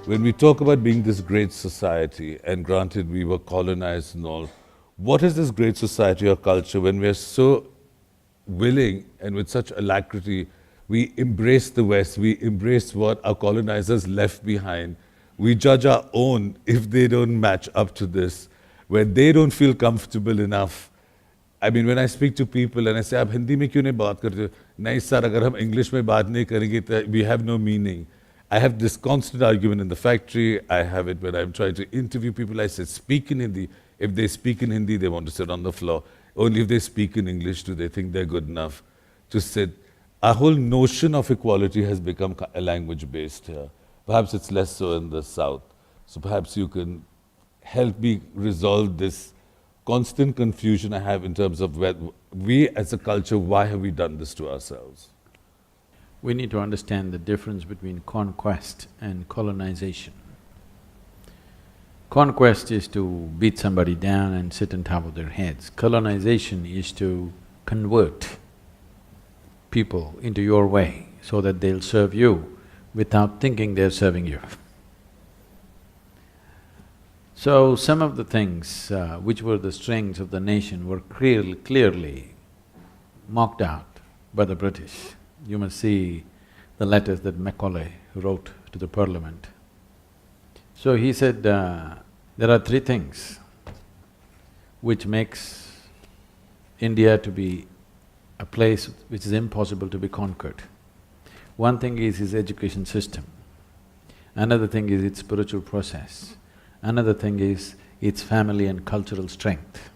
When we talk about being this great society, and granted we were colonized and all, what is this great society or culture when we are so willing and with such alacrity, we embrace the West, we embrace what our colonizers left behind. We judge our own if they don't match up to this, where they don't feel comfortable enough. I mean, when I speak to people and I say, "आप हिंदी में क्यों नहीं बात करते हो?" नहीं sir, अगर हम इंग्लिश में बात नहीं करेंगे तो we have no meaning. I have this constant argument in the factory. I have it when I'm trying to interview people. I say, speak in Hindi. If they speak in Hindi, they want to sit on the floor. Only if they speak in English do they think they're good enough to sit. Our whole notion of equality has become a language-based here. Perhaps it's less so in the South. So perhaps you can help me resolve this constant confusion I have in terms of where we as a culture, why have we done this to ourselves? We need to understand the difference between conquest and colonization. Conquest is to beat somebody down and sit on top of their heads. Colonization is to convert people into your way so that they'll serve you without thinking they're serving you. So, some of the things which were the strengths of the nation were clearly mocked out by the British. You must see the letters that Macaulay wrote to the parliament. So he said, there are three things which makes India to be a place which is impossible to be conquered. One thing is its education system, another thing is its spiritual process, another thing is its family and cultural strength.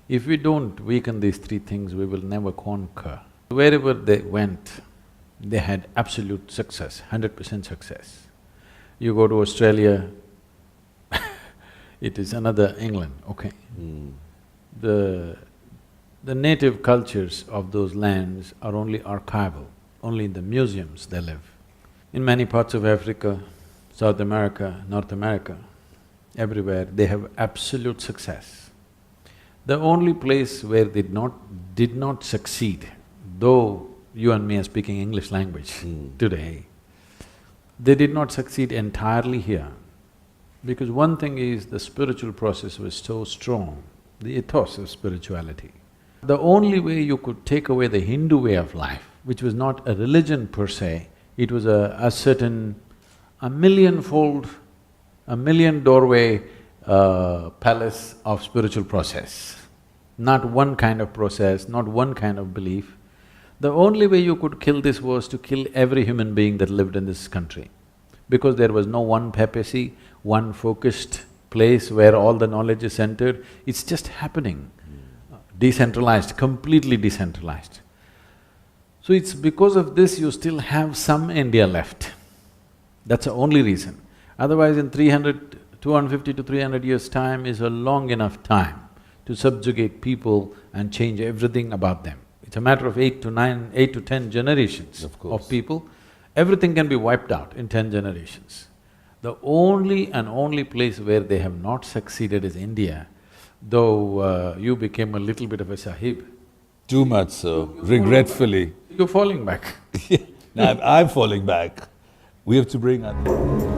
If we don't weaken these three things, we will never conquer. Wherever they went, they had absolute success, 100% success. You go to Australia, it is another England, okay? The native cultures of those lands are only archival, only in the museums they live. In many parts of Africa, South America, North America, everywhere, they have absolute success. The only place where they did not succeed, though you and me are speaking English language today, they did not succeed entirely here. Because one thing is the spiritual process was so strong, the ethos of spirituality. The only way you could take away the Hindu way of life, which was not a religion per se, it was a certain, a million-fold, a million-doorway palace of spiritual process. Not one kind of process, not one kind of belief. The only way you could kill this was to kill every human being that lived in this country. Because there was no one papacy, one focused place where all the knowledge is centered, it's just happening. Decentralized, completely decentralized. So it's because of this you still have some India left. That's the only reason. Otherwise in 250 to 300 years' time is a long enough time to subjugate people and change everything about them. It's a matter of 8 to 10 generations of people. Everything can be wiped out in 10 generations. The only place where they have not succeeded is India, though you became a little bit of a sahib. Too much so, regretfully. You're falling back. I'm falling back. We have to bring our…